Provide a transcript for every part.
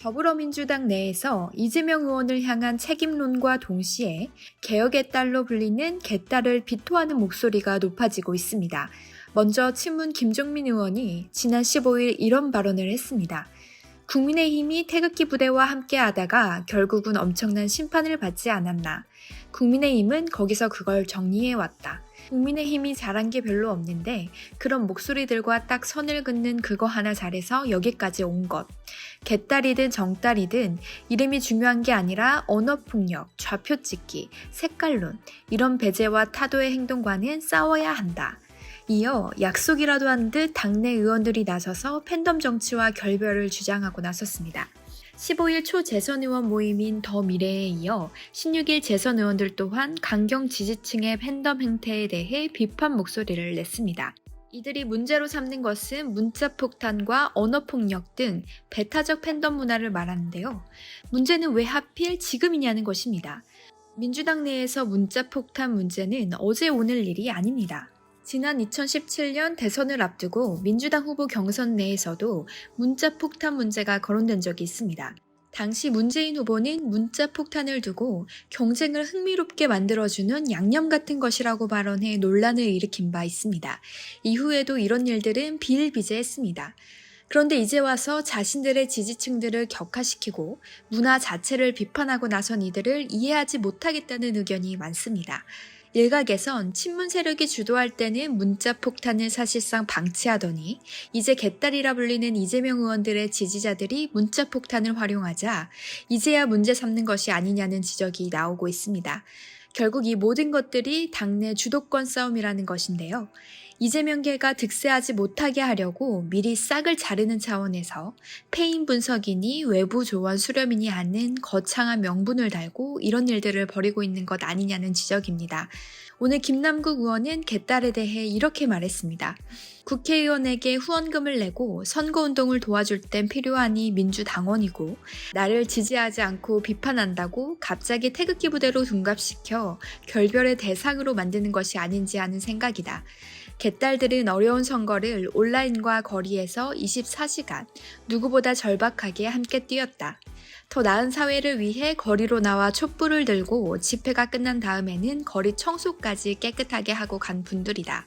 더불어민주당 내에서 이재명 의원을 향한 책임론과 동시에 개혁의 딸로 불리는 개딸을 비토하는 목소리가 높아지고 있습니다. 먼저 친문 김종민 의원이 지난 15일 이런 발언을 했습니다. 국민의힘이 태극기 부대와 함께 하다가 결국은 엄청난 심판을 받지 않았나. 국민의힘은 거기서 그걸 정리해왔다. 국민의힘이 잘한 게 별로 없는데 그런 목소리들과 딱 선을 긋는 그거 하나 잘해서 여기까지 온 것. 개딸이든 정딸이든 이름이 중요한 게 아니라 언어폭력, 좌표찍기, 색깔론, 이런 배제와 타도의 행동과는 싸워야 한다. 이어 약속이라도 한 듯 당내 의원들이 나서서 팬덤 정치와 결별을 주장하고 나섰습니다. 15일 초 재선 의원 모임인 더미래에 이어 16일 재선 의원들 또한 강경 지지층의 팬덤 행태에 대해 비판 목소리를 냈습니다. 이들이 문제로 삼는 것은 문자폭탄과 언어폭력 등 배타적 팬덤 문화를 말하는데요. 문제는 왜 하필 지금이냐는 것입니다. 민주당 내에서 문자폭탄 문제는 어제 오늘 일이 아닙니다. 지난 2017년 대선을 앞두고 민주당 후보 경선 내에서도 문자폭탄 문제가 거론된 적이 있습니다. 당시 문재인 후보는 문자폭탄을 두고 경쟁을 흥미롭게 만들어주는 양념 같은 것이라고 발언해 논란을 일으킨 바 있습니다. 이후에도 이런 일들은 비일비재했습니다. 그런데 이제 와서 자신들의 지지층들을 격화시키고 문화 자체를 비판하고 나선 이들을 이해하지 못하겠다는 의견이 많습니다. 일각에선 친문 세력이 주도할 때는 문자폭탄을 사실상 방치하더니 이제 개딸이라 불리는 이재명 의원들의 지지자들이 문자폭탄을 활용하자 이제야 문제 삼는 것이 아니냐는 지적이 나오고 있습니다. 결국 이 모든 것들이 당내 주도권 싸움이라는 것인데요. 이재명계가 득세하지 못하게 하려고 미리 싹을 자르는 차원에서 패인 분석이니 외부 조언 수렴이니 하는 거창한 명분을 달고 이런 일들을 벌이고 있는 것 아니냐는 지적입니다. 오늘 김남국 의원은 개딸에 대해 이렇게 말했습니다. 국회의원에게 후원금을 내고 선거운동을 도와줄 땐 필요하니 민주당원이고 나를 지지하지 않고 비판한다고 갑자기 태극기 부대로 둔갑시켜 결별의 대상으로 만드는 것이 아닌지 하는 생각이다. 개딸들은 어려운 선거를 온라인과 거리에서 24시간 누구보다 절박하게 함께 뛰었다. 더 나은 사회를 위해 거리로 나와 촛불을 들고 집회가 끝난 다음에는 거리 청소까지 깨끗하게 하고 간 분들이다.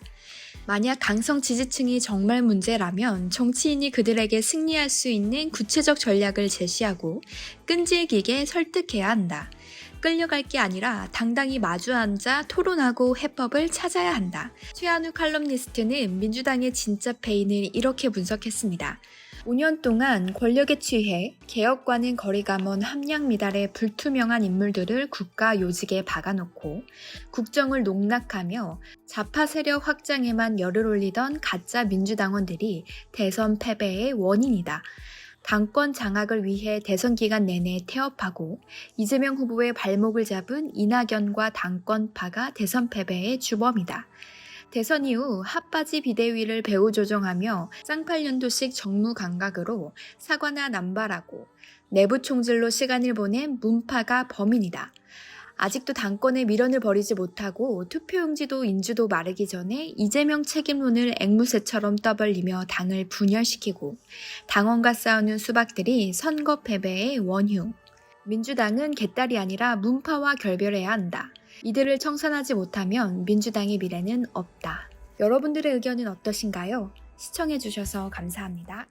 만약 강성 지지층이 정말 문제라면 정치인이 그들에게 승리할 수 있는 구체적 전략을 제시하고 끈질기게 설득해야 한다. 끌려갈 게 아니라 당당히 마주 앉아 토론하고 해법을 찾아야 한다. 최한우 칼럼니스트는 민주당의 진짜 패인을 이렇게 분석했습니다. 5년 동안 권력에 취해 개혁과는 거리가 먼 함량 미달의 불투명한 인물들을 국가 요직에 박아놓고 국정을 농락하며 좌파 세력 확장에만 열을 올리던 가짜 민주당원들이 대선 패배의 원인이다. 당권 장악을 위해 대선 기간 내내 태업하고 이재명 후보의 발목을 잡은 이낙연과 당권파가 대선 패배의 주범이다. 대선 이후 핫바지 비대위를 배후 조정하며 쌍팔년도식 정무 감각으로 사과나 남발하고 내부 총질로 시간을 보낸 문파가 범인이다. 아직도 당권의 미련을 버리지 못하고 투표용지도 인주도 마르기 전에 이재명 책임론을 앵무새처럼 떠벌리며 당을 분열시키고 당원과 싸우는 수박들이 선거 패배의 원흉. 민주당은 개딸이 아니라 문파와 결별해야 한다. 이들을 청산하지 못하면 민주당의 미래는 없다. 여러분들의 의견은 어떠신가요? 시청해주셔서 감사합니다.